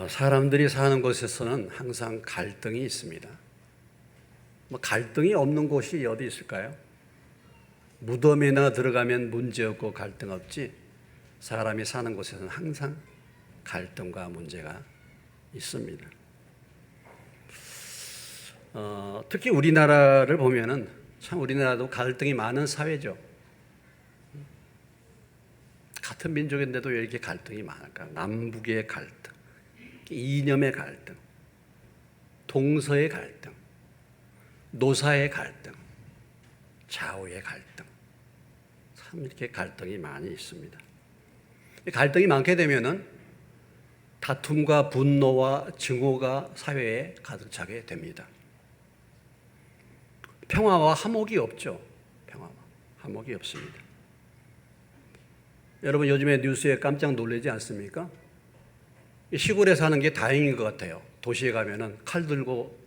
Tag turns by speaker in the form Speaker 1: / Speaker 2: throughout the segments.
Speaker 1: 사람들이 사는 곳에서는 항상 갈등이 있습니다. 갈등이 없는 곳이 어디 있을까요? 무덤에나 들어가면 문제없고 갈등 없지, 사람이 사는 곳에서는 항상 갈등과 문제가 있습니다. 특히 우리나라를 보면은 참 우리나라도 갈등이 많은 사회죠. 같은 민족인데도 왜 이렇게 갈등이 많을까? 남북의 갈등, 이념의 갈등, 동서의 갈등, 노사의 갈등, 좌우의 갈등, 참 이렇게 갈등이 많이 있습니다. 갈등이 많게 되면은 다툼과 분노와 증오가 사회에 가득 차게 됩니다. 평화와 화목이 없죠. 평화와 화목이 없습니다. 여러분 요즘에 뉴스에 깜짝 놀라지 않습니까? 시골에 사는 게 다행인 것 같아요. 도시에 가면은 칼 들고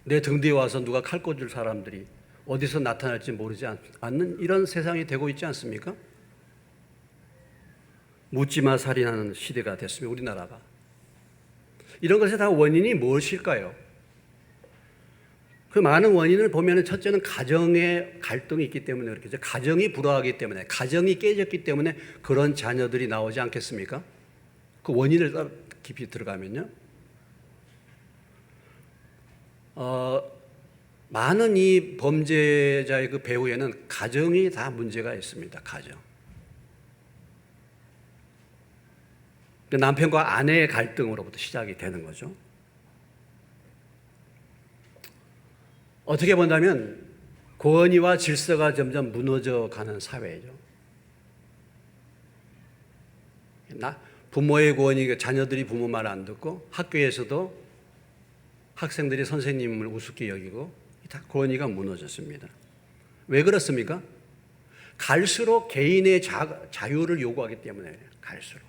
Speaker 1: 내 등 뒤에 와서 누가 칼 꽂을 사람들이 어디서 나타날지 모르지 않는 이런 세상이 되고 있지 않습니까? 묻지마 살인하는 시대가 됐습니다. 우리나라가. 이런 것에 다 원인이 무엇일까요? 그 많은 원인을 보면 첫째는 가정의 갈등이 있기 때문에 그렇겠죠. 가정이 불화하기 때문에, 가정이 깨졌기 때문에 그런 자녀들이 나오지 않겠습니까? 그 원인을 깊이 들어가면요. 많은 이 범죄자의 그 배후에는 가정이 다 문제가 있습니다. 가정. 남편과 아내의 갈등으로부터 시작이 되는 거죠. 어떻게 본다면 권위와 질서가 점점 무너져 가는 사회죠. 부모의 권위, 자녀들이 부모 말 안 듣고 학교에서도 학생들이 선생님을 우습게 여기고 다 권위가 무너졌습니다. 왜 그렇습니까? 갈수록 개인의 자유를 요구하기 때문에 갈수록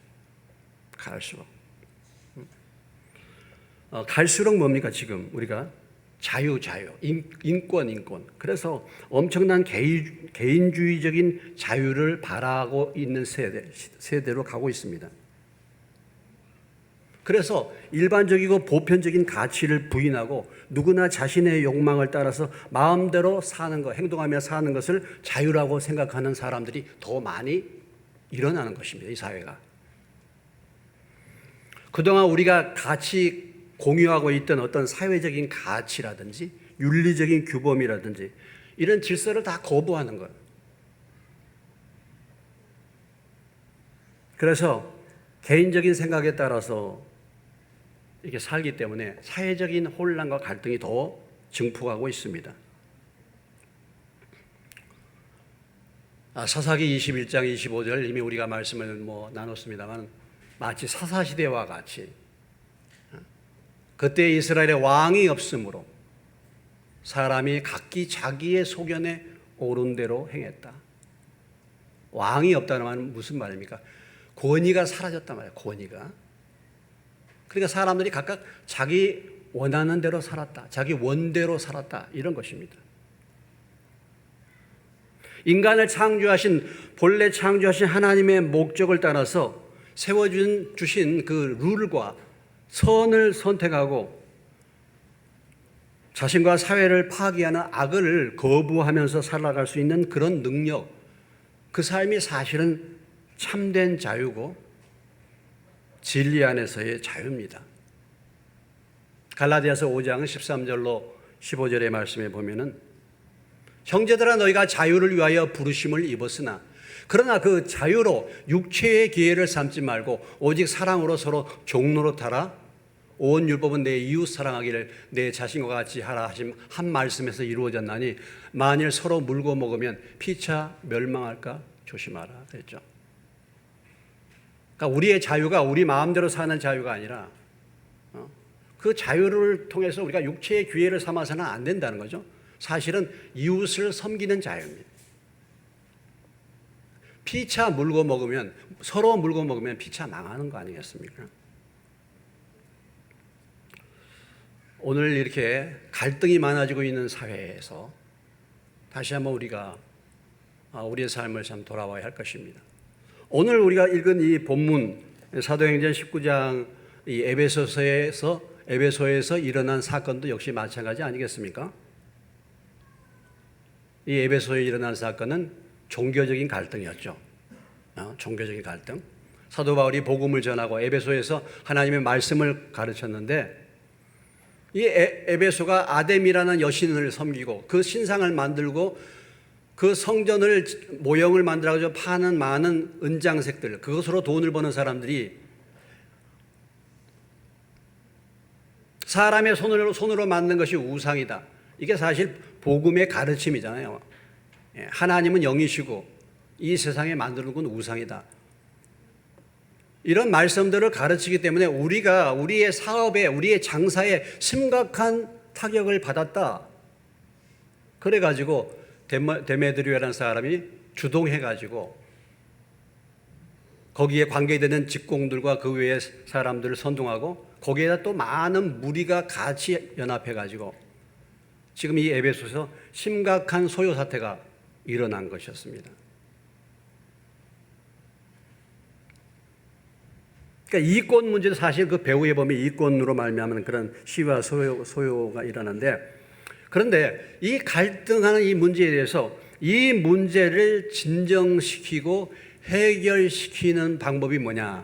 Speaker 1: 뭡니까 지금 우리가 자유, 인권. 그래서 엄청난 개인주의적인 자유를 바라고 있는 세대로 가고 있습니다. 그래서 일반적이고 보편적인 가치를 부인하고 누구나 자신의 욕망을 따라서 마음대로 사는 것, 행동하며 사는 것을 자유라고 생각하는 사람들이 더 많이 일어나는 것입니다. 이 사회가. 그동안 우리가 같이 공유하고 있던 어떤 사회적인 가치라든지 윤리적인 규범이라든지 이런 질서를 다 거부하는 거예요. 그래서 개인적인 생각에 따라서 이렇게 살기 때문에 사회적인 혼란과 갈등이 더 증폭하고 있습니다. 사사기 21장 25절 이미 우리가 말씀을 나눴습니다만 마치 사사시대와 같이 그때 이스라엘에 왕이 없으므로 사람이 각기 자기의 소견에 옳은 대로 행했다. 왕이 없다는 말은 무슨 말입니까? 권위가 사라졌단 말이에요. 권위가. 그러니까 사람들이 각각 자기 원하는 대로 살았다. 자기 원대로 살았다. 이런 것입니다. 인간을 본래 창조하신 하나님의 목적을 따라서 세워주신 그 룰과 선을 선택하고 자신과 사회를 파괴하는 악을 거부하면서 살아갈 수 있는 그런 능력, 그 삶이 사실은 참된 자유고 진리 안에서의 자유입니다. 갈라디아서 5장 13절로 15절의 말씀에 보면은 형제들아 너희가 자유를 위하여 부르심을 입었으나 그러나 그 자유로 육체의 기회를 삼지 말고 오직 사랑으로 서로 종노릇하라. 온 율법은 내 이웃 사랑하기를 내 자신과 같이 하라 하신 한 말씀에서 이루어졌나니 만일 서로 물고 먹으면 피차 멸망할까 조심하라 그랬죠. 그러니까 우리의 자유가 우리 마음대로 사는 자유가 아니라 그 자유를 통해서 우리가 육체의 기회를 삼아서는 안 된다는 거죠. 사실은 이웃을 섬기는 자유입니다. 피차 물고 먹으면 서로 물고 먹으면 피차 망하는 거 아니겠습니까? 오늘 이렇게 갈등이 많아지고 있는 사회에서 다시 한번 우리가 우리의 삶을 참 돌아봐야 할 것입니다. 오늘 우리가 읽은 이 본문 사도행전 19장 이 에베소에서 일어난 사건도 역시 마찬가지 아니겠습니까? 이 에베소에 일어난 사건은 종교적인 갈등이었죠. 종교적인 갈등. 사도 바울이 복음을 전하고 에베소에서 하나님의 말씀을 가르쳤는데 이 에베소가 아뎀이라는 여신을 섬기고 그 신상을 만들고 그 성전을 모형을 만들어가지고 파는 많은 은장색들, 그것으로 돈을 버는 사람들이 사람의 손으로 만든 것이 우상이다. 이게 사실 복음의 가르침이잖아요. 하나님은 영이시고 이 세상에 만드는 건 우상이다. 이런 말씀들을 가르치기 때문에 우리가 우리의 사업에, 우리의 장사에 심각한 타격을 받았다. 그래가지고 데메드리오라는 사람이 주동해가지고 거기에 관계되는 직공들과 그 외의 사람들을 선동하고 거기에다 또 많은 무리가 같이 연합해가지고 지금 이 에베소에서 심각한 소요 사태가 일어난 것이었습니다. 그러니까 이권 문제도 사실 그 배후에 보면 이권으로 말미암은 그런 시위와 소요가 일어나는데, 그런데 이 갈등하는 이 문제에 대해서 이 문제를 진정시키고 해결시키는 방법이 뭐냐?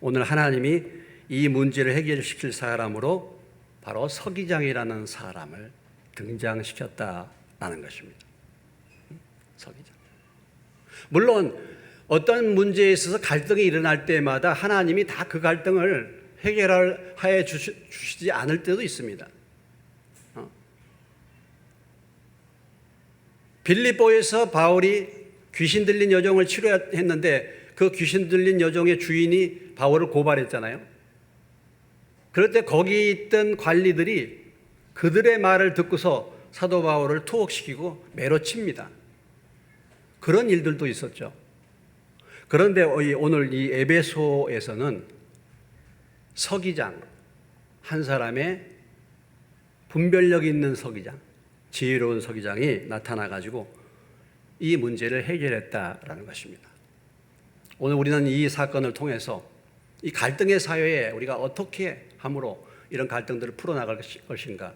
Speaker 1: 오늘 하나님이 이 문제를 해결시킬 사람으로 바로 서기장이라는 사람을 등장시켰다라는 것입니다. 서기장. 물론 어떤 문제에 있어서 갈등이 일어날 때마다 하나님이 다 그 갈등을 해결하여 주시지 않을 때도 있습니다. 빌립보에서 바울이 귀신 들린 여종을 치료했는데 그 귀신 들린 여종의 주인이 바울을 고발했잖아요. 그럴 때 거기 있던 관리들이 그들의 말을 듣고서 사도 바울을 투옥시키고 매로 칩니다. 그런 일들도 있었죠. 그런데 오늘 이 에베소에서는 서기장, 한 사람의 분별력 있는 서기장, 지혜로운 서기장이 나타나가지고 이 문제를 해결했다라는 것입니다. 오늘 우리는 이 사건을 통해서 이 갈등의 사회에 우리가 어떻게 함으로 이런 갈등들을 풀어나갈 것인가,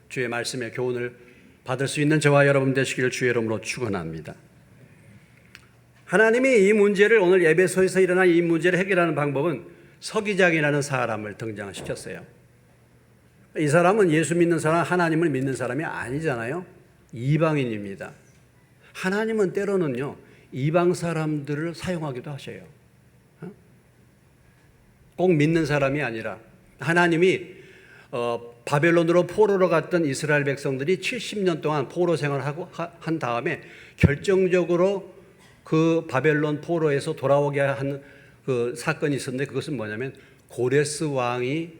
Speaker 1: 주의 말씀의 교훈을 받을 수 있는 저와 여러분 되시기를 주의 이름으로 축원합니다. 하나님이 이 문제를 오늘 에베소에서 일어난 이 문제를 해결하는 방법은 서기장이라는 사람을 등장시켰어요. 이 사람은 예수 믿는 사람, 하나님을 믿는 사람이 아니잖아요. 이방인입니다. 하나님은 때로는요, 이방 사람들을 사용하기도 하셔요. 꼭 믿는 사람이 아니라 하나님이 바벨론으로 포로로 갔던 이스라엘 백성들이 70년 동안 포로 생활을 한 다음에 결정적으로 그 바벨론 포로에서 돌아오게 한 그 사건이 있었는데, 그것은 뭐냐면 고레스 왕이,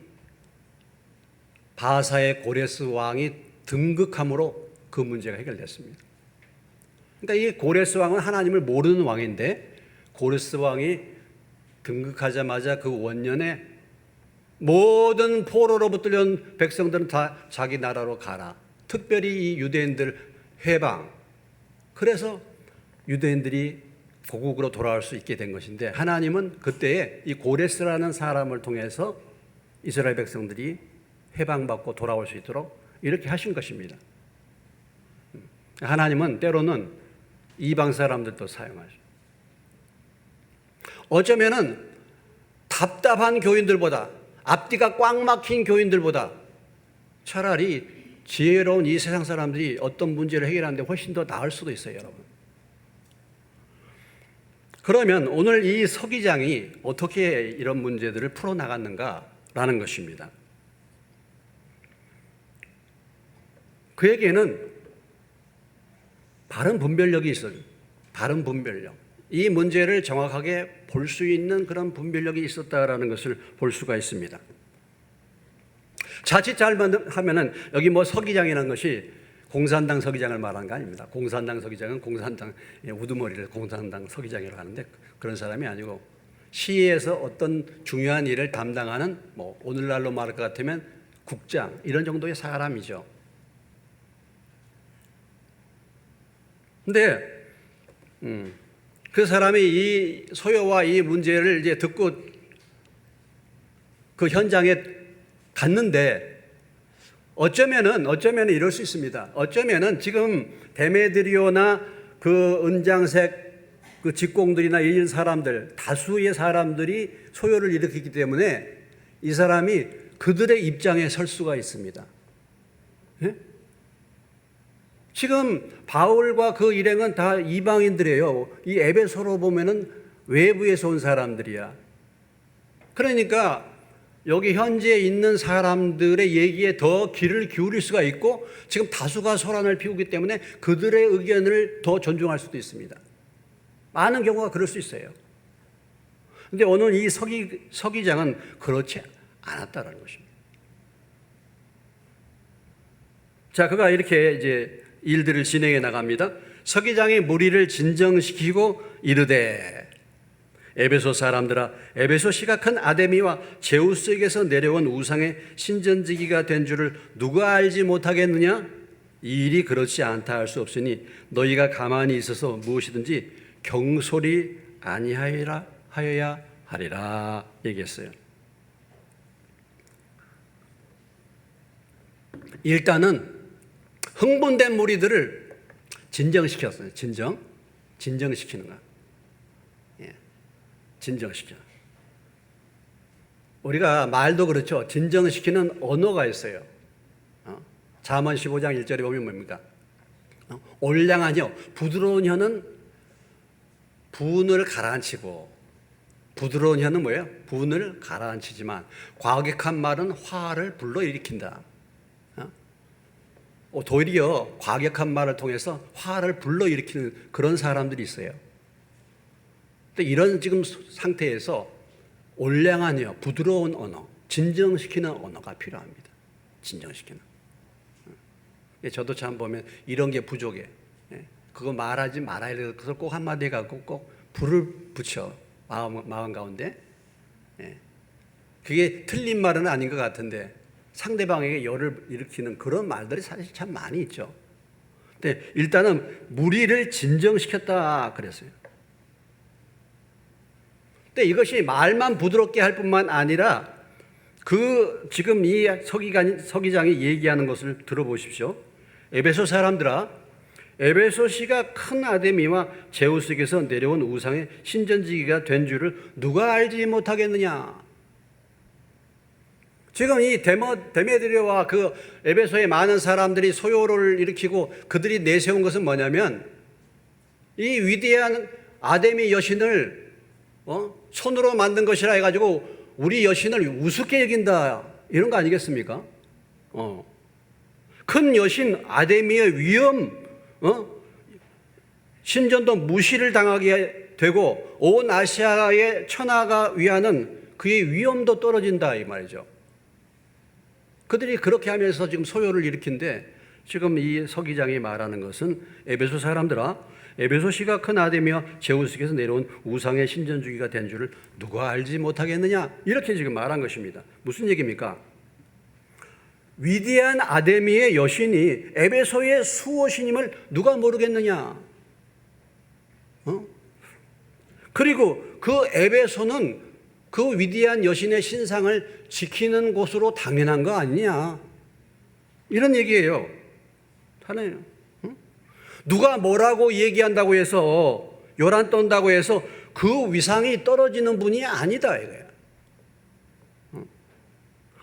Speaker 1: 바사의 고레스 왕이 등극함으로 그 문제가 해결됐습니다. 그러니까 이 고레스 왕은 하나님을 모르는 왕인데, 고레스 왕이 등극하자마자 그 원년에 모든 포로로부터 온 백성들은 다 자기 나라로 가라. 특별히 이 유대인들 해방. 그래서 유대인들이 고국으로 돌아올 수 있게 된 것인데, 하나님은 그때에 이 고레스라는 사람을 통해서 이스라엘 백성들이 해방받고 돌아올 수 있도록 이렇게 하신 것입니다. 하나님은 때로는 이방 사람들도 사용하죠. 어쩌면은 답답한 교인들보다, 앞뒤가 꽉 막힌 교인들보다 차라리 지혜로운 이 세상 사람들이 어떤 문제를 해결하는데 훨씬 더 나을 수도 있어요, 여러분. 그러면 오늘 이 서기장이 어떻게 이런 문제들을 풀어나갔는가라는 것입니다. 그에게는 바른 분별력이 있어요. 바른 분별력. 이 문제를 정확하게 볼 수 있는 그런 분별력이 있었다라는 것을 볼 수가 있습니다. 자칫 잘못하면은 여기 뭐 서기장이라는 것이 공산당 서기장을 말하는 거 아닙니다. 공산당 서기장은 공산당 우두머리를 공산당 서기장이라고 하는데, 그런 사람이 아니고 시에서 어떤 중요한 일을 담당하는, 뭐 오늘날로 말할 것 같으면 국장, 이런 정도의 사람이죠. 근데 그 사람이 이 소요와 이 문제를 이제 듣고 그 현장에 갔는데 어쩌면은 이럴 수 있습니다. 어쩌면은 지금 데메드리오나 그 은장색 그 직공들이나 이런 사람들, 다수의 사람들이 소요를 일으키기 때문에 이 사람이 그들의 입장에 설 수가 있습니다. 예? 지금 바울과 그 일행은 다 이방인들이에요. 이 에베소로 보면은 외부에서 온 사람들이야. 그러니까 여기 현재 있는 사람들의 얘기에 더 귀를 기울일 수가 있고 지금 다수가 소란을 피우기 때문에 그들의 의견을 더 존중할 수도 있습니다. 많은 경우가 그럴 수 있어요. 그런데 오늘 이 서기장은 그렇지 않았다는 것입니다. 자, 그가 이렇게 이제 일들을 진행해 나갑니다. 서기장이 무리를 진정시키고 이르되 에베소 사람들아, 에베소 시가 큰 아데미와 제우스에게서 내려온 우상의 신전지기가 된 줄을 누가 알지 못하겠느냐? 이 일이 그렇지 않다 할 수 없으니 너희가 가만히 있어서 무엇이든지 경솔이 아니하여야 하리라 얘기했어요. 일단은 흥분된 무리들을 진정시켰어요. 진정시키는 거야. 진정시켜. 우리가 말도 그렇죠. 진정시키는 언어가 있어요. 잠언 15장 1절에 보면 뭡니까? 올량한 혀, 부드러운 혀는 분을 가라앉히고, 부드러운 혀는 뭐예요? 분을 가라앉히지만 과격한 말은 화를 불러일으킨다. 도리어 과격한 말을 통해서 화를 불러일으키는 그런 사람들이 있어요. 근데 이런 지금 상태에서 올량한 혀, 부드러운 언어, 진정시키는 언어가 필요합니다. 진정시키는. 저도 참 보면 이런 게 부족해. 그거 말하지 말아야 될 것을 꼭 한마디 갖고 꼭 불을 붙여 마음 가운데. 그게 틀린 말은 아닌 것 같은데 상대방에게 열을 일으키는 그런 말들이 사실 참 많이 있죠. 근데 일단은 무리를 진정시켰다 그랬어요. 근데 이것이 말만 부드럽게 할 뿐만 아니라 그 지금 이 서기장이 얘기하는 것을 들어보십시오. 에베소 사람들아, 에베소시가 큰 아데미와 제우스에게서 내려온 우상의 신전지기가 된 줄을 누가 알지 못하겠느냐? 지금 이 데메드리오와 그 에베소의 많은 사람들이 소요를 일으키고 그들이 내세운 것은 뭐냐면 이 위대한 아데미 여신을 손으로 만든 것이라 해가지고 우리 여신을 우습게 여긴다 이런 거 아니겠습니까? 큰 여신 아데미의 위엄, 신전도 무시를 당하게 되고 온 아시아의 천하가 위하는 그의 위엄도 떨어진다 이 말이죠. 그들이 그렇게 하면서 지금 소요를 일으킨데 지금 이 서기장이 말하는 것은 에베소 사람들아, 에베소시가 큰 아데미와 제우스에게서 내려온 우상의 신전주기가 된 줄을 누가 알지 못하겠느냐 이렇게 지금 말한 것입니다. 무슨 얘기입니까? 위대한 아데미의 여신이 에베소의 수호신임을 누가 모르겠느냐? 그리고 그 에베소는 그 위대한 여신의 신상을 지키는 곳으로 당연한 거 아니냐? 이런 얘기예요. 하나요. 누가 뭐라고 얘기한다고 해서 요란 떤다고 해서 그 위상이 떨어지는 분이 아니다 이거야.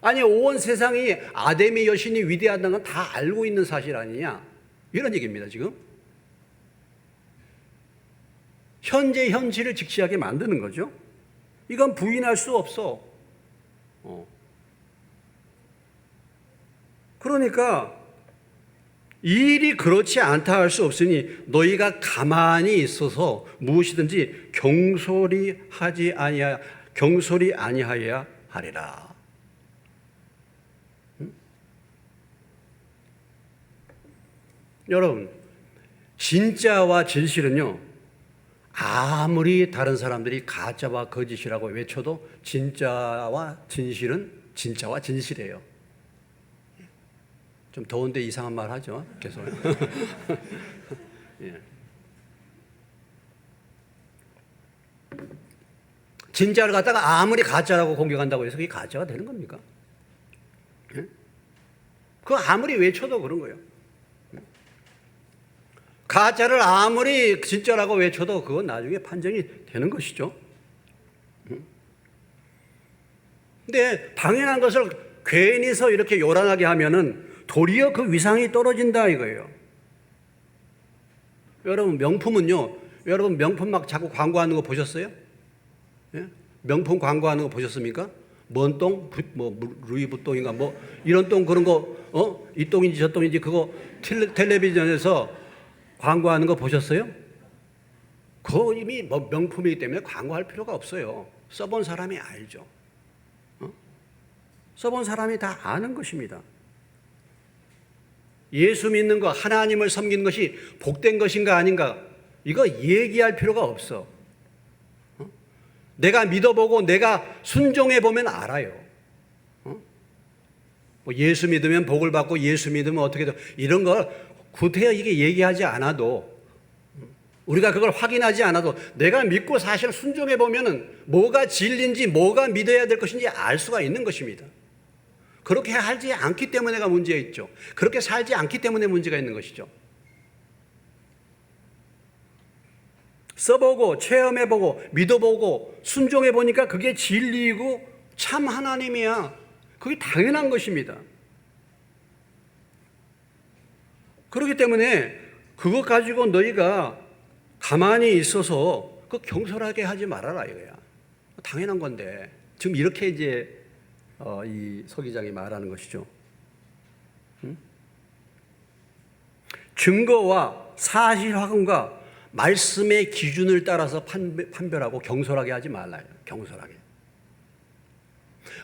Speaker 1: 아니 온 세상이 아데미 여신이 위대하다는 건 다 알고 있는 사실 아니냐? 이런 얘기입니다 지금. 현재 현실을 직시하게 만드는 거죠. 이건 부인할 수 없어. 그러니까 이 일이 그렇지 않다 할 수 없으니 너희가 가만히 있어서 무엇이든지 경솔이 아니하여야 하리라. 여러분, 진짜와 진실은요, 아무리 다른 사람들이 가짜와 거짓이라고 외쳐도 진짜와 진실은 진짜와 진실이에요. 좀 더운데 이상한 말 하죠, 계속. 예. 진짜를 갖다가 아무리 가짜라고 공격한다고 해서 그게 가짜가 되는 겁니까? 예? 그거 아무리 외쳐도 그런 거예요. 가짜를 아무리 진짜라고 외쳐도 그건 나중에 판정이 되는 것이죠. 근데 당연한 것을 괜히서 이렇게 요란하게 하면은 도리어 그 위상이 떨어진다 이거예요. 여러분 명품은요, 여러분 명품 막 자꾸 광고하는 거 보셨어요? 예? 명품 광고하는 거 보셨습니까? 뭔 똥? 뭐 루이부똥인가 뭐 이런 똥 그런 거 이 똥인지 저 똥인지 그거 텔레비전에서 광고하는 거 보셨어요? 그거 이미 뭐 명품이기 때문에 광고할 필요가 없어요. 써본 사람이 알죠. 써본 사람이 다 아는 것입니다. 예수 믿는 거, 하나님을 섬기는 것이 복된 것인가 아닌가 이거 얘기할 필요가 없어. 내가 믿어보고 내가 순종해 보면 알아요. 뭐 예수 믿으면 복을 받고 예수 믿으면 어떻게 돼 이런 거 구태여 이게 얘기하지 않아도 우리가 그걸 확인하지 않아도 내가 믿고 사실 순종해 보면은 뭐가 진리인지 뭐가 믿어야 될 것인지 알 수가 있는 것입니다. 그렇게 살지 않기 때문에가 문제가 있죠. 그렇게 살지 않기 때문에 문제가 있는 것이죠. 써보고 체험해보고 믿어보고 순종해보니까 그게 진리이고 참 하나님이야. 그게 당연한 것입니다. 그렇기 때문에 그것 가지고 너희가 가만히 있어서 그 경솔하게 하지 말아라 이거야. 당연한 건데 지금 이렇게 이제 이 서기장이 말하는 것이죠. 증거와 사실 확인과 말씀의 기준을 따라서 판별하고 경솔하게 하지 말라요. 경솔하게.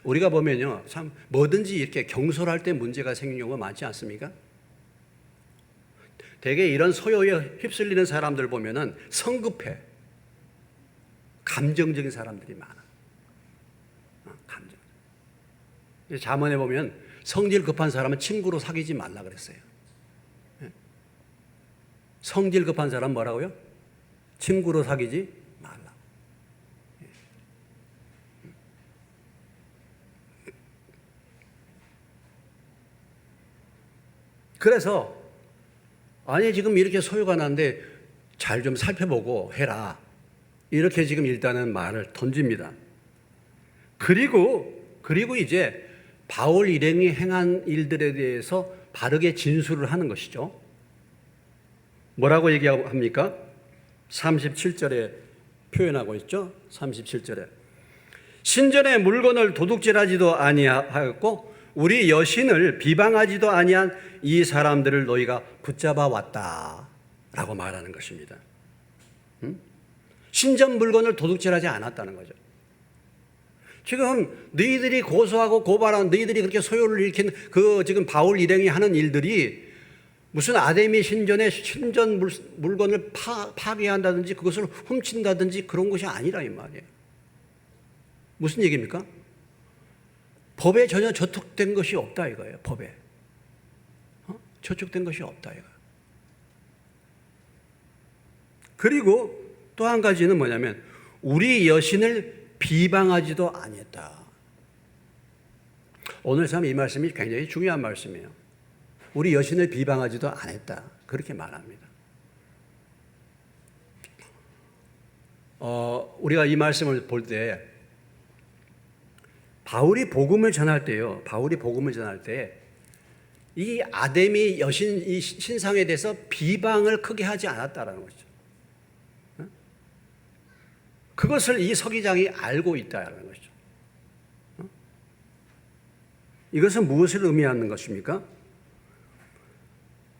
Speaker 1: 우리가 보면요, 참 뭐든지 이렇게 경솔할 때 문제가 생기는 경우가 많지 않습니까? 대개 이런 소요에 휩쓸리는 사람들 보면은 성급해, 감정적인 사람들이 많아. 감정. 잠언에 보면 성질 급한 사람은 친구로 사귀지 말라 그랬어요. 성질 급한 사람 뭐라고요? 친구로 사귀지 말라. 그래서 아니 지금 이렇게 소요가 나는데 잘 좀 살펴보고 해라. 이렇게 지금 일단은 말을 던집니다. 그리고 이제 바울 일행이 행한 일들에 대해서 바르게 진술을 하는 것이죠. 뭐라고 얘기합니까? 37절에 표현하고 있죠. 37절에 신전의 물건을 도둑질하지도 아니하였고 우리 여신을 비방하지도 아니한 이 사람들을 너희가 붙잡아 왔다 라고 말하는 것입니다. 신전 물건을 도둑질하지 않았다는 거죠. 지금 너희들이 고소하고 고발한 너희들이 그렇게 소요를 일으킨 그 지금 바울 일행이 하는 일들이 무슨 아데미 신전의 신전 물건을 파괴한다든지 그것을 훔친다든지 그런 것이 아니라 이 말이에요. 무슨 얘기입니까? 법에 전혀 저촉된 것이 없다 이거예요. 법에 저촉된 것이 없다 이거예요. 그리고 또 한 가지는 뭐냐면 우리 여신을 비방하지도 아니했다. 오늘 참 이 말씀이 굉장히 중요한 말씀이에요. 우리 여신을 비방하지도 않았다. 그렇게 말합니다. 우리가 이 말씀을 볼 때 바울이 복음을 전할 때요. 바울이 복음을 전할 때 이 아데미 여신 이 신상에 대해서 비방을 크게 하지 않았다라는 것이죠. 그것을 이 서기장이 알고 있다라는 것이죠. 이것은 무엇을 의미하는 것입니까?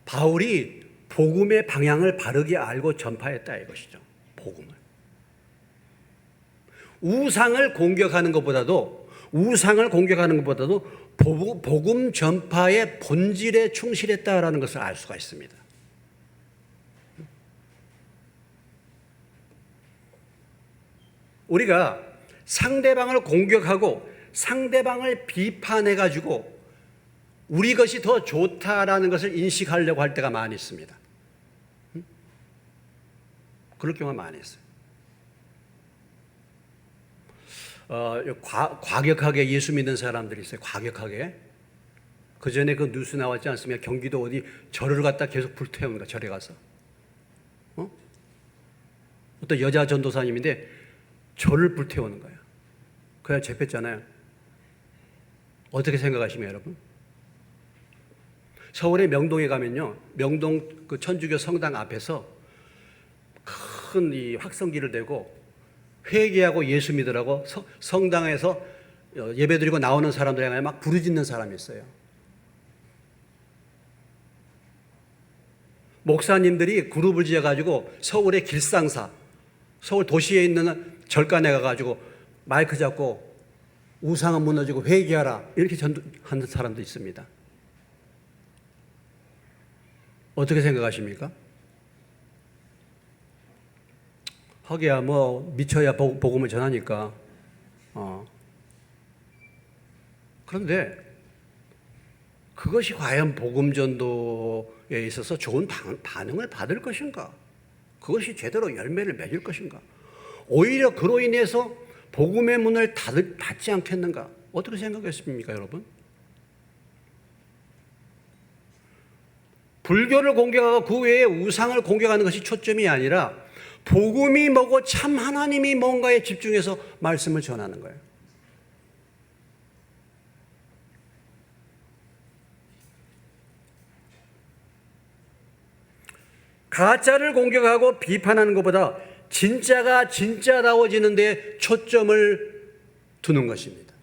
Speaker 1: 바울이 복음의 방향을 바르게 알고 전파했다 이것이죠. 복음을. 우상을 공격하는 것보다도 복음 전파의 본질에 충실했다라는 것을 알 수가 있습니다. 우리가 상대방을 공격하고 상대방을 비판해가지고 우리 것이 더 좋다라는 것을 인식하려고 할 때가 많이 있습니다. 그럴 경우가 많이 있어요. 과격하게 예수 믿는 사람들이 있어요. 과격하게. 그 전에 그 뉴스 나왔지 않습니까? 경기도 어디 절을 갖다 계속 불태우는 거야. 절에 가서. 어떤 여자 전도사님인데 절을 불태우는 거야. 그냥 잡혔잖아요. 어떻게 생각하십니까, 여러분? 서울의 명동에 가면요, 명동 그 천주교 성당 앞에서 큰 이 확성기를 대고 회개하고 예수 믿으라고 성당에서 예배드리고 나오는 사람들에 향해 막 부르짖는 사람이 있어요. 목사님들이 그룹을 지어가지고 서울의 길상사, 서울 도시에 있는 절간에 가가지고 마이크 잡고 우상은 무너지고 회개하라 이렇게 전도하는 사람도 있습니다. 어떻게 생각하십니까? 하기야 뭐 미쳐야 복음을 전하니까. 그런데 그것이 과연 복음 전도에 있어서 좋은 반응을 받을 것인가? 그것이 제대로 열매를 맺을 것인가? 오히려 그로 인해서 복음의 문을 닫지 않겠는가? 어떻게 생각했습니까, 여러분? 불교를 공격하고 그 외에 우상을 공격하는 것이 초점이 아니라 복음이 뭐고 참 하나님이 뭔가에 집중해서 말씀을 전하는 거예요. 가짜를 공격하고 비판하는 것보다 진짜가 진짜다워지는 데 초점을 두는 것입니다.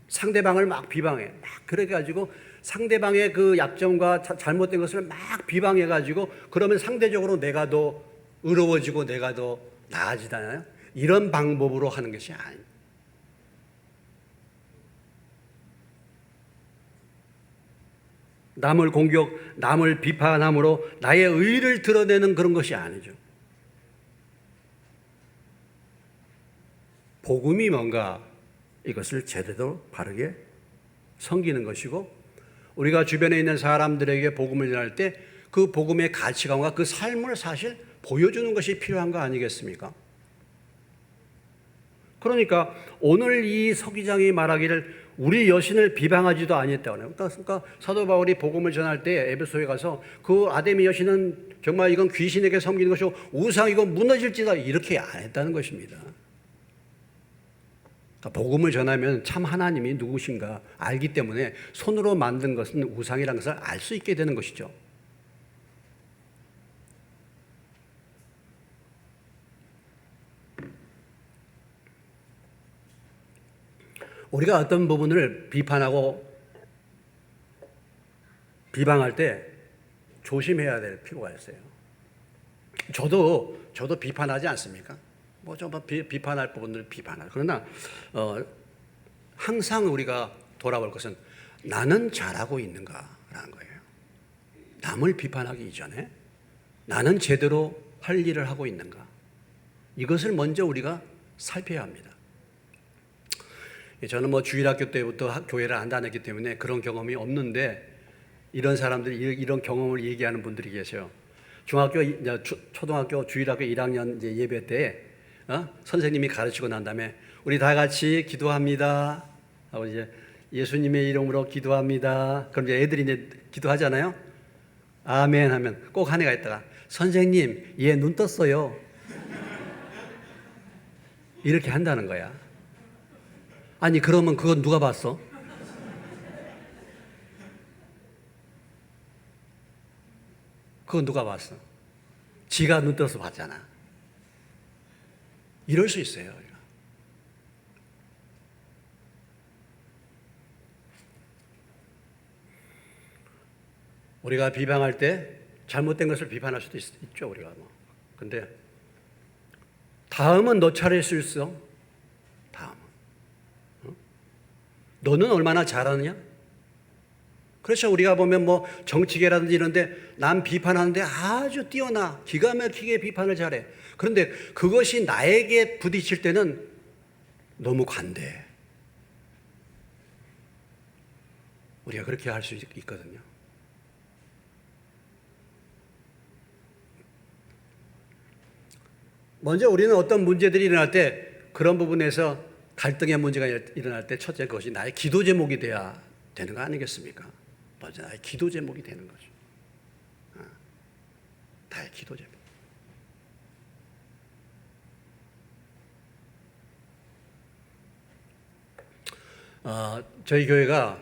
Speaker 1: 상대방을 막 비방해. 막 그래가지고 상대방의 그 약점과 잘못된 것을 막 비방해가지고 그러면 상대적으로 내가 더 의로워지고 내가 더 나아지잖아요. 이런 방법으로 하는 것이 아닙니다. 남을 공격, 남을 비판함으로 나의 의의를 드러내는 그런 것이 아니죠. 복음이 뭔가 이것을 제대로 바르게 섬기는 것이고 우리가 주변에 있는 사람들에게 복음을 전할 때 그 복음의 가치관과 그 삶을 사실 보여주는 것이 필요한 거 아니겠습니까? 그러니까 오늘 이 서기장이 말하기를 우리 여신을 비방하지도 아니했다고. 그러니까 사도 바울이 복음을 전할 때 에베소에 가서 그 아데미 여신은 정말 이건 귀신에게 섬기는 것이고 우상이고 무너질지다 이렇게 안 했다는 것입니다. 그러니까 복음을 전하면 참 하나님이 누구신가 알기 때문에 손으로 만든 것은 우상이라는 것을 알 수 있게 되는 것이죠. 우리가 어떤 부분을 비판하고 비방할 때 조심해야 될 필요가 있어요. 저도 비판하지 않습니까? 뭐 좀 비판할 부분들 비판하고 그러나 항상 우리가 돌아볼 것은 나는 잘하고 있는가라는 거예요. 남을 비판하기 이전에 나는 제대로 할 일을 하고 있는가? 이것을 먼저 우리가 살펴야 합니다. 저는 뭐 주일학교 때부터 교회를 안 다녔기 때문에 그런 경험이 없는데 이런 사람들이 이런 경험을 얘기하는 분들이 계세요. 초등학교 주일학교 1학년 이제 예배 때 선생님이 가르치고 난 다음에 우리 다 같이 기도합니다. 하고 이제 예수님의 이름으로 기도합니다. 그럼 이제 애들이 이제 기도하잖아요. 아멘 하면 꼭 한 애가 있다가 선생님 얘 눈 떴어요. 이렇게 한다는 거야. 아니 그러면 그건 누가 봤어? 그건 누가 봤어? 지가 눈 떠서 봤잖아. 이럴 수 있어요. 우리가 비방할 때 잘못된 것을 비판할 수도 있죠. 우리가 뭐. 근데 다음은 너 차례일 수 있어. 너는 얼마나 잘하느냐? 그렇죠. 우리가 보면 뭐 정치계라든지 이런데 남 비판하는데 아주 뛰어나 기가 막히게 비판을 잘해. 그런데 그것이 나에게 부딪힐 때는 너무 관대해. 우리가 그렇게 할 수 있거든요. 먼저 우리는 어떤 문제들이 일어날 때 그런 부분에서 갈등의 문제가 일어날 때 첫째 그것이 나의 기도 제목이 돼야 되는 거 아니겠습니까? 먼저 나의 기도 제목이 되는 거죠. 나의 기도 제목. 저희 교회가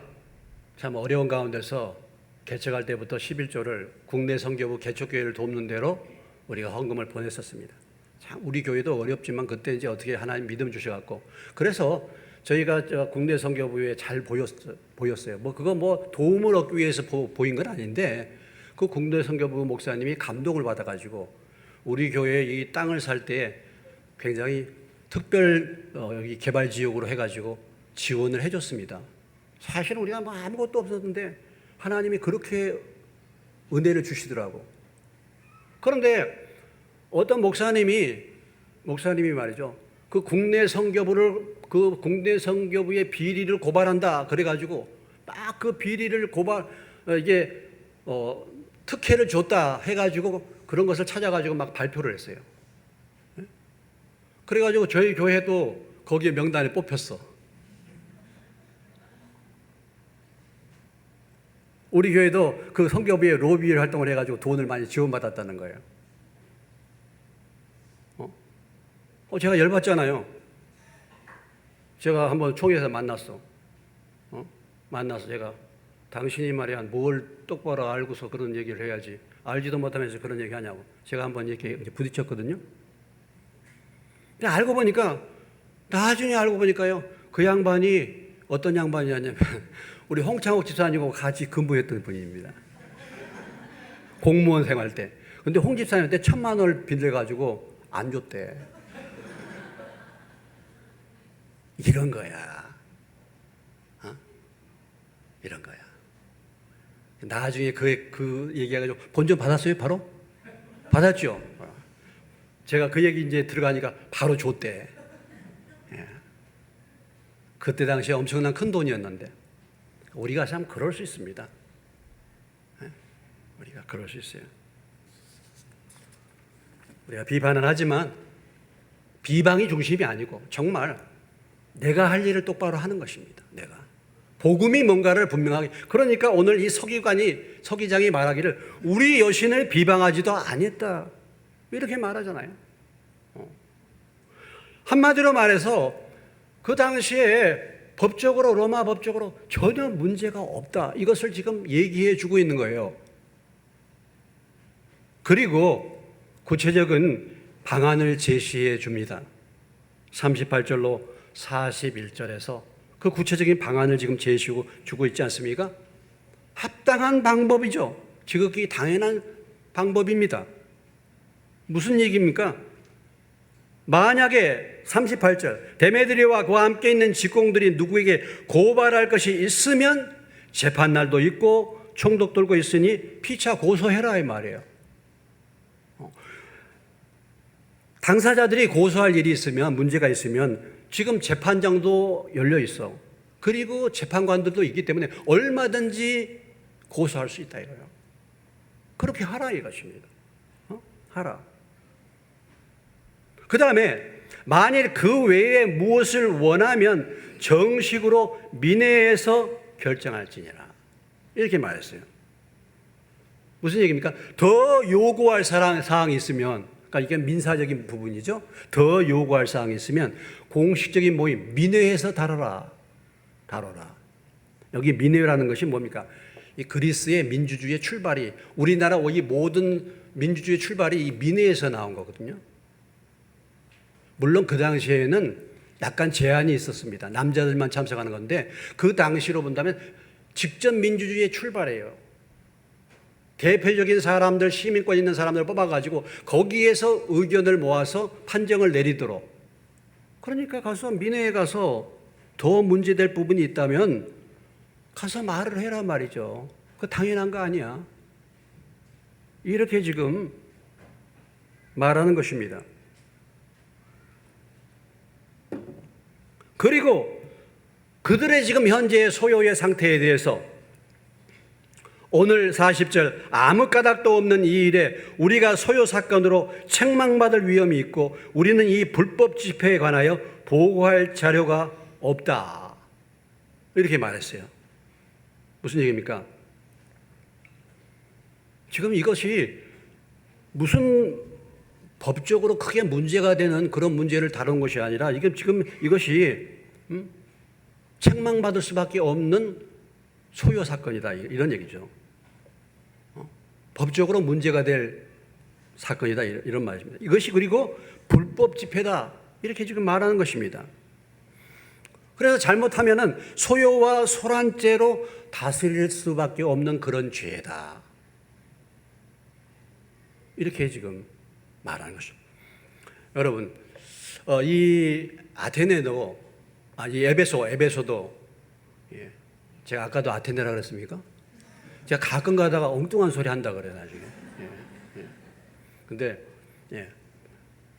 Speaker 1: 참 어려운 가운데서 개척할 때부터 11조를 국내 선교부 개척교회를 돕는 대로 우리가 헌금을 보냈었습니다. 참 우리 교회도 어렵지만 그때 이제 어떻게 하나님 믿음 주셔갖고 그래서 저희가 국내 선교부에 잘 보였어요. 그거 도움을 얻기 위해서 보인 건 아닌데 그 국내 선교부 목사님이 감동을 받아가지고 우리 교회 이 땅을 살 때 굉장히 특별 여기 개발 지역으로 해가지고 지원을 해줬습니다. 사실은 우리가 아무것도 없었는데 하나님이 그렇게 은혜를 주시더라고. 그런데 어떤 목사님이 말이죠. 그 국내 선교부의 비리를 고발한다. 그래가지고 막 그 비리를 특혜를 줬다 해가지고 그런 것을 찾아가지고 막 발표를 했어요. 그래가지고 저희 교회도 거기에 명단에 뽑혔어. 우리 교회도 그 선교부에 로비 활동을 해가지고 돈을 많이 지원받았다는 거예요. 제가 열받잖아요. 제가 한번 총회에서 만나서 제가 당신이 말이야 뭘 똑바로 알고서 그런 얘기를 해야지 알지도 못하면서 그런 얘기 하냐고 제가 한번 이렇게 부딪혔거든요. 알고 보니까 나중에 알고 보니까요 그 양반이 어떤 양반이냐면 우리 홍창욱 집사님하고 같이 근무했던 분입니다. 공무원 생활 때. 근데 홍 집사님한테 1,000만 원을 빌려가지고 안 줬대. 이런 거야. 이런 거야. 나중에 그 얘기해가지고 본전 받았어요, 바로? 받았죠. 제가 그 얘기 이제 들어가니까 바로 줬대. 예. 그때 당시에 엄청난 큰 돈이었는데. 우리가 참 그럴 수 있습니다. 예? 우리가 그럴 수 있어요. 우리가 비판은 하지만 비방이 중심이 아니고 정말 내가 할 일을 똑바로 하는 것입니다. 내가. 복음이 뭔가를 분명하게. 그러니까 오늘 이 서기장이 말하기를 우리 여신을 비방하지도 아니했다. 이렇게 말하잖아요. 한마디로 말해서 그 당시에 로마 법적으로 전혀 문제가 없다. 이것을 지금 얘기해 주고 있는 거예요. 그리고 구체적인 방안을 제시해 줍니다. 38절로 41절에서 그 구체적인 방안을 지금 제시해 주고 있지 않습니까? 합당한 방법이죠. 지극히 당연한 방법입니다. 무슨 얘기입니까? 만약에 38절 데메드리와 그와 함께 있는 직공들이 누구에게 고발할 것이 있으면 재판날도 있고 총독 돌고 있으니 피차 고소해라 이 말이에요. 당사자들이 고소할 일이 있으면 문제가 있으면 지금 재판장도 열려 있어. 그리고 재판관들도 있기 때문에 얼마든지 고소할 수 있다 이거예요. 그렇게 하라 이것입니다. 하라. 그 다음에 만일 그 외에 무엇을 원하면 정식으로 민회에서 결정할지니라. 이렇게 말했어요. 무슨 얘기입니까? 더 요구할 사항이 있으면, 그러니까 이게 민사적인 부분이죠. 더 요구할 사항이 있으면 공식적인 모임, 민회에서 다뤄라. 여기 민회라는 것이 뭡니까? 이 그리스의 민주주의의 출발이, 우리나라 이 모든 민주주의 출발이 이 민회에서 나온 거거든요. 물론 그 당시에는 약간 제한이 있었습니다. 남자들만 참석하는 건데 그 당시로 본다면 직접 민주주의의 출발이에요. 대표적인 사람들, 시민권 있는 사람들을 뽑아가지고 거기에서 의견을 모아서 판정을 내리도록. 그러니까 가서 민회에 가서 더 문제될 부분이 있다면 가서 말을 해라 말이죠. 그 당연한 거 아니야. 이렇게 지금 말하는 것입니다. 그리고 그들의 지금 현재의 소요의 상태에 대해서 오늘 40절 아무 까닭도 없는 이 일에 우리가 소요 사건으로 책망받을 위험이 있고 우리는 이 불법 집회에 관하여 보고할 자료가 없다. 이렇게 말했어요. 무슨 얘기입니까? 지금 이것이 무슨 법적으로 크게 문제가 되는 그런 문제를 다룬 것이 아니라 이게 지금 이것이 책망받을 수밖에 없는 소요 사건이다. 이런 얘기죠. 법적으로 문제가 될 사건이다. 이런 말입니다. 이것이 그리고 불법 집회다. 이렇게 지금 말하는 것입니다. 그래서 잘못하면은 소요와 소란죄로 다스릴 수밖에 없는 그런 죄다. 이렇게 지금 말하는 것입니다. 여러분, 이 아테네도, 이 에베소도, 제가 아까도 아테네라 그랬습니까? 제가 가끔 가다가 엉뚱한 소리 한다 그래요, 나중에. 근데,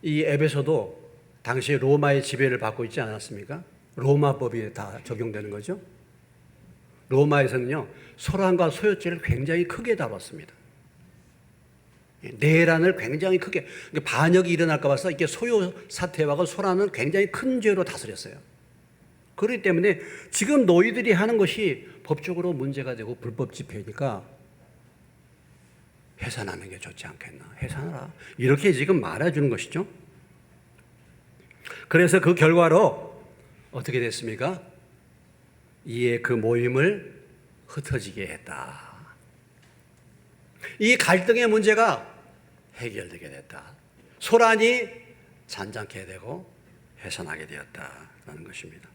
Speaker 1: 이 에베소도 당시에 로마의 지배를 받고 있지 않았습니까? 로마법이 다 적용되는 거죠. 로마에서는요, 소란과 소요죄를 굉장히 크게 다뤘습니다. 내란을 굉장히 크게, 반역이 일어날까 봐서 이렇게 소요 사태와 소란을 굉장히 큰 죄로 다스렸어요. 그렇기 때문에 지금 너희들이 하는 것이 법적으로 문제가 되고 불법 집회니까 해산하는 게 좋지 않겠나. 해산하라. 이렇게 지금 말해주는 것이죠. 그래서 그 결과로 어떻게 됐습니까? 이에 그 모임을 흩어지게 했다. 이 갈등의 문제가 해결되게 됐다. 소란이 잔잔케 되고 해산하게 되었다라는 것입니다.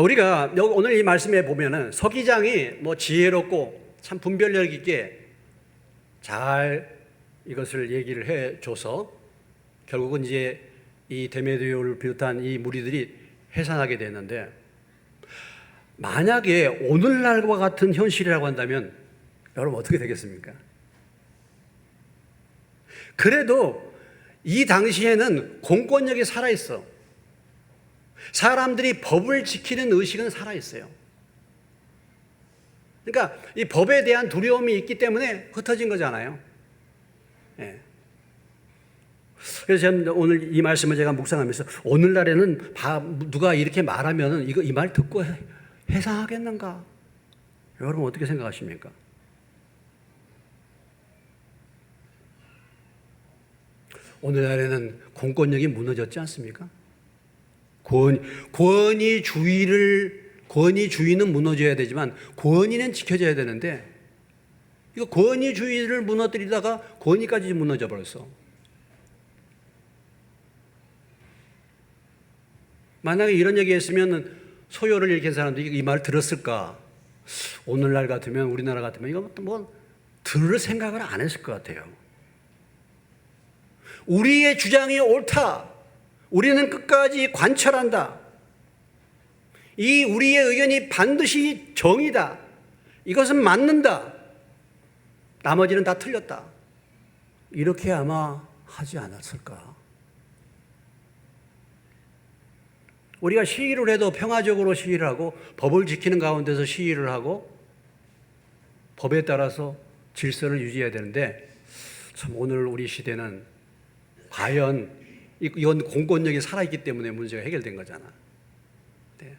Speaker 1: 우리가 오늘 이 말씀에 보면은 서기장이 지혜롭고 참 분별력 있게 잘 이것을 얘기를 해줘서 결국은 이제 이 데메드리오를 비롯한 이 무리들이 해산하게 됐는데, 만약에 오늘날과 같은 현실이라고 한다면 여러분 어떻게 되겠습니까? 그래도 이 당시에는 공권력이 살아있어. 사람들이 법을 지키는 의식은 살아있어요. 그러니까 이 법에 대한 두려움이 있기 때문에 흩어진 거잖아요. 그래서 저는 오늘 이 말씀을 제가 묵상하면서 오늘날에는 누가 이렇게 말하면 이 말 듣고 해상하겠는가? 여러분 어떻게 생각하십니까? 오늘날에는 공권력이 무너졌지 않습니까? 권위주의는 무너져야 되지만 권위는 지켜져야 되는데, 이거 권위주의를 무너뜨리다가 권위까지 무너져 버렸어. 만약에 이런 얘기 했으면 소요를 일으킨 사람들이 이 말 들었을까? 오늘날 같으면, 우리나라 같으면 이거 들을 생각을 안 했을 것 같아요. 우리의 주장이 옳다. 우리는 끝까지 관철한다. 이 우리의 의견이 반드시 정의다. 이것은 맞는다. 나머지는 다 틀렸다. 이렇게 아마 하지 않았을까? 우리가 시위를 해도 평화적으로 시위를 하고 법을 지키는 가운데서 시위를 하고 법에 따라서 질서를 유지해야 되는데, 참 오늘 우리 시대는 과연 이건 공권력이 살아있기 때문에 문제가 해결된 거잖아. 네.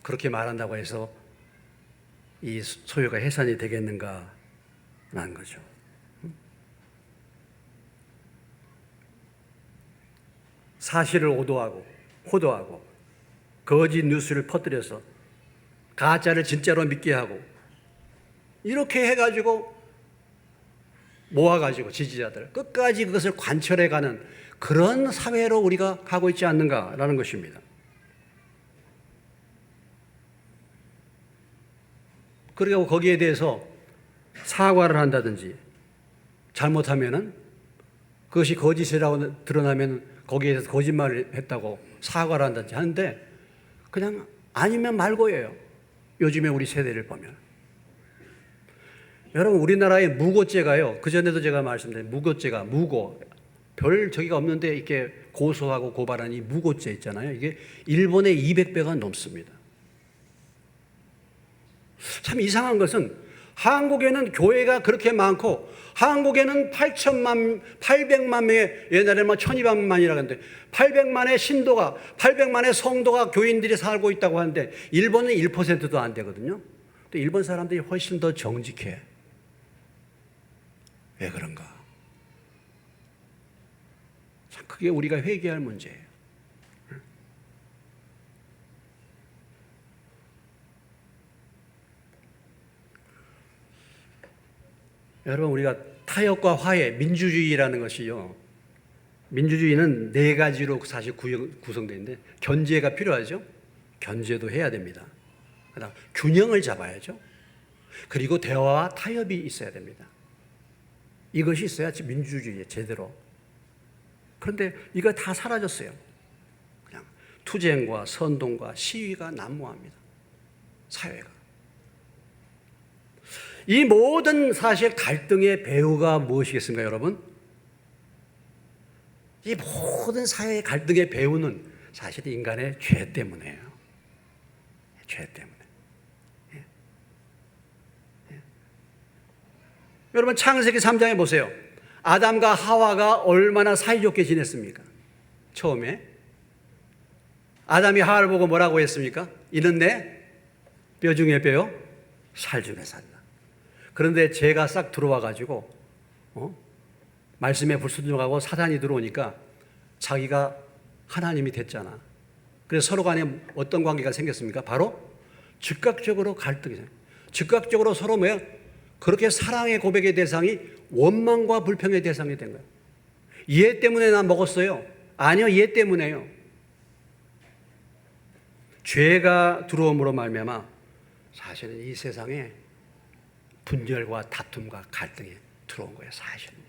Speaker 1: 그렇게 말한다고 해서 이 소요가 해산이 되겠는가라는 거죠. 사실을 호도하고 거짓 뉴스를 퍼뜨려서 가짜를 진짜로 믿게 하고 이렇게 해가지고 모아가지고 지지자들 끝까지 그것을 관철해가는 그런 사회로 우리가 가고 있지 않는가라는 것입니다. 그리고 거기에 대해서 사과를 한다든지, 잘못하면은 그것이 거짓이라고 드러나면 거기에 대해서 거짓말을 했다고 사과를 한다든지 하는데, 그냥 아니면 말고예요. 요즘에 우리 세대를 보면. 여러분, 우리나라의 무고죄가요, 그전에도 제가 말씀드린 무고죄가, 별 저기가 없는데 이렇게 고소하고 고발하는 이 무고죄 있잖아요. 이게 일본의 200배가 넘습니다. 참 이상한 것은 한국에는 교회가 그렇게 많고 한국에는 800만 명의, 옛날에는 1200만이라고 하는데 800만의 신도가, 800만의 성도가, 교인들이 살고 있다고 하는데 일본은 1%도 안 되거든요. 또 일본 사람들이 훨씬 더 정직해. 왜 그런가? 참 그게 우리가 회개할 문제예요. 여러분, 우리가 타협과 화해, 민주주의라는 것이요, 민주주의는 네 가지로 사실 구성되어 있는데 견제가 필요하죠. 견제도 해야 됩니다. 그다음 균형을 잡아야죠. 그리고 대화와 타협이 있어야 됩니다. 이것이 있어야 민주주의에 제대로. 그런데 이거 다 사라졌어요. 그냥 투쟁과 선동과 시위가 난무합니다. 사회가. 이 모든 사실 갈등의 배후가 무엇이겠습니까, 여러분? 이 모든 사회의 갈등의 배후는 사실 인간의 죄 때문이에요. 죄 때문에. 예. 예. 여러분, 창세기 3장에 보세요. 아담과 하와가 얼마나 사이좋게 지냈습니까? 처음에 아담이 하와를 보고 뭐라고 했습니까? 이는 내 뼈 중에 뼈요, 살 중에 살이다. 그런데 죄가 싹 들어와 가지고 말씀에 불순종하고 사단이 들어오니까 자기가 하나님이 됐잖아. 그래서 서로 간에 어떤 관계가 생겼습니까? 바로 즉각적으로 갈등이 생겨요. 즉각적으로 서로 뭐야? 그렇게 사랑의 고백의 대상이 원망과 불평의 대상이 된 거예요. 얘 때문에 나 먹었어요. 아니요, 얘 때문에요. 죄가 들어옴으로 말미암아 사실은 이 세상에 분열과 다툼과 갈등이 들어온 거예요, 사실은요.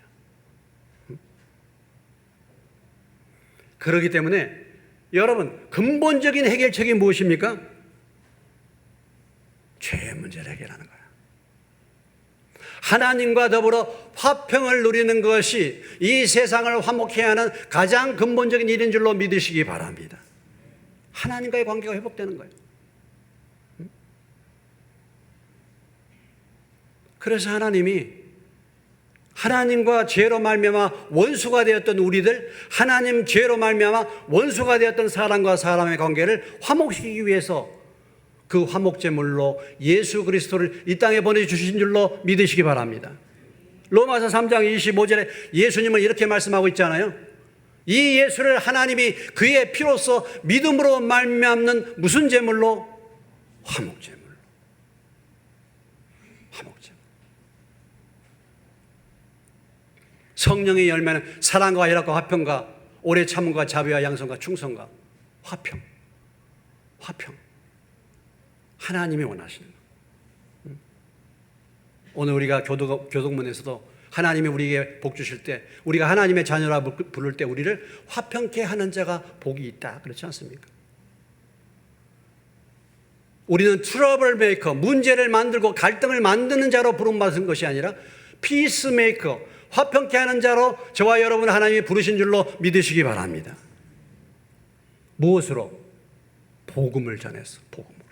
Speaker 1: 그렇기 때문에 여러분, 근본적인 해결책이 무엇입니까? 죄의 문제를 해결하는 거예요. 하나님과 더불어 화평을 누리는 것이 이 세상을 화목케 하는 가장 근본적인 일인 줄로 믿으시기 바랍니다. 하나님과의 관계가 회복되는 거예요. 그래서 하나님과 죄로 말미암아 원수가 되었던 우리들, 하나님 죄로 말미암아 원수가 되었던 사람과 사람의 관계를 화목시키기 위해서 그 화목제물로 예수 그리스도를 이 땅에 보내주신 줄로 믿으시기 바랍니다. 로마서 3장 25절에 예수님은 이렇게 말씀하고 있잖아요. 이 예수를 하나님이 그의 피로써 믿음으로 말미암는 무슨 제물로? 화목제물. 화목제물. 성령의 열매는 사랑과 희락과 화평과 오래 참음과 자비와 양선과 충성과 화평. 하나님이 원하시는 거. 오늘 우리가 교독문에서도 하나님이 우리에게 복 주실 때, 우리가 하나님의 자녀라 부를 때 우리를 화평케 하는 자가 복이 있다, 그렇지 않습니까? 우리는 트러블 메이커, 문제를 만들고 갈등을 만드는 자로 부름받은 것이 아니라 피스 메이커, 화평케 하는 자로 저와 여러분 하나님이 부르신 줄로 믿으시기 바랍니다. 무엇으로? 복음을 전해서, 복음으로.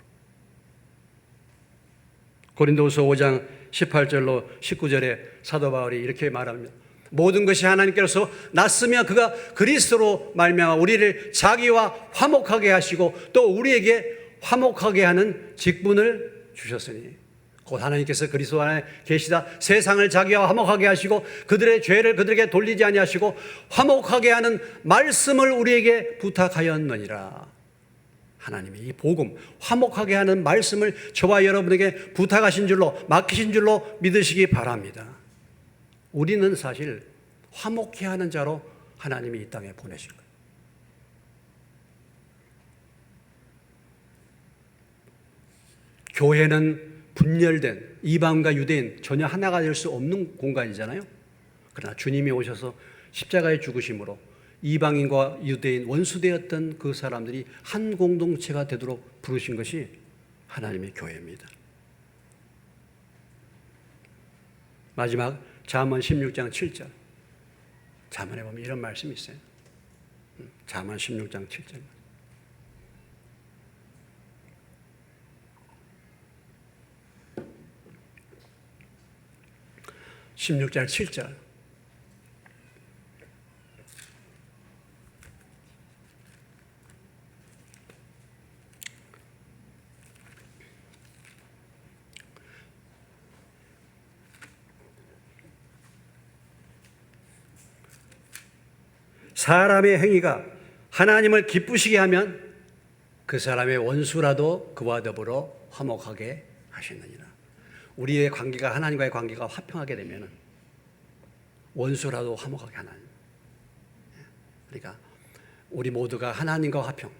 Speaker 1: 고린도후서 5장 18절로 19절에 사도 바울이 이렇게 말합니다. 모든 것이 하나님께서 났으며 그가 그리스도로 말미암아 우리를 자기와 화목하게 하시고 또 우리에게 화목하게 하는 직분을 주셨으니, 곧 하나님께서 그리스도 안에 계시다 세상을 자기와 화목하게 하시고 그들의 죄를 그들에게 돌리지 아니하시고 화목하게 하는 말씀을 우리에게 부탁하였느니라. 하나님이 이 복음, 화목하게 하는 말씀을 저와 여러분에게 부탁하신 줄로, 맡기신 줄로 믿으시기 바랍니다. 우리는 사실 화목케 하는 자로 하나님이 이 땅에 보내신 거예요. 교회는 분열된 이방과 유대인 전혀 하나가 될 수 없는 공간이잖아요. 그러나 주님이 오셔서 십자가의 죽으심으로 이방인과 유대인 원수되었던 그 사람들이 한 공동체가 되도록 부르신 것이 하나님의 교회입니다. 마지막 잠언 16장 7절. 잠언에 보면 이런 말씀이 있어요. 잠언 16장 7절. 16절 7절. 사람의 행위가 하나님을 기쁘시게 하면 그 사람의 원수라도 그와 더불어 화목하게 하시느니라. 우리의 관계가 하나님과의 관계가 화평하게 되면 원수라도 화목하게 하나님. 그러니까 우리 모두가 하나님과 화평.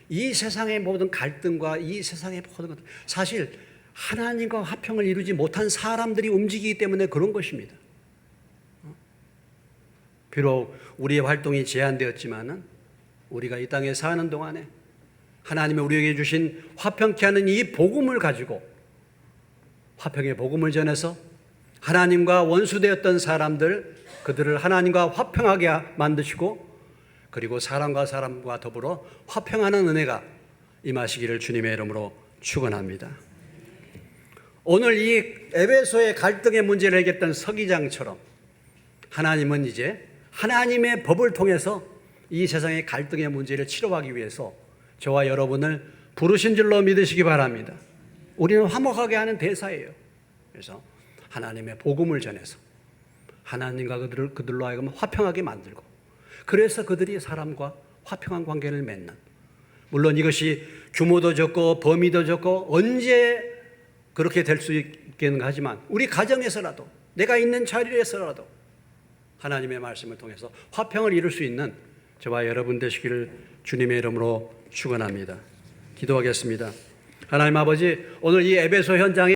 Speaker 1: 이 세상의 모든 갈등과 이 세상의 모든 것, 사실 하나님과 화평을 이루지 못한 사람들이 움직이기 때문에 그런 것입니다. 비록 우리의 활동이 제한되었지만은 우리가 이 땅에 사는 동안에 하나님이 우리에게 주신 화평케 하는 이 복음을 가지고 화평의 복음을 전해서 하나님과 원수되었던 사람들, 그들을 하나님과 화평하게 만드시고, 그리고 사람과 사람과 더불어 화평하는 은혜가 임하시기를 주님의 이름으로 축원합니다. 오늘 이 에베소의 갈등의 문제를 해결했던 서기장처럼 하나님은 이제 하나님의 법을 통해서 이 세상의 갈등의 문제를 치료하기 위해서 저와 여러분을 부르신 줄로 믿으시기 바랍니다. 우리는 화목하게 하는 대사예요. 그래서 하나님의 복음을 전해서 하나님과 그들로 하여금 화평하게 만들고, 그래서 그들이 사람과 화평한 관계를 맺는, 물론 이것이 규모도 적고 범위도 적고 언제 그렇게 될 수 있겠는가 하지만 우리 가정에서라도, 내가 있는 자리에서라도 하나님의 말씀을 통해서 화평을 이룰 수 있는 저와 여러분 되시기를 주님의 이름으로 축원합니다. 기도하겠습니다. 하나님 아버지, 오늘 이 에베소 현장에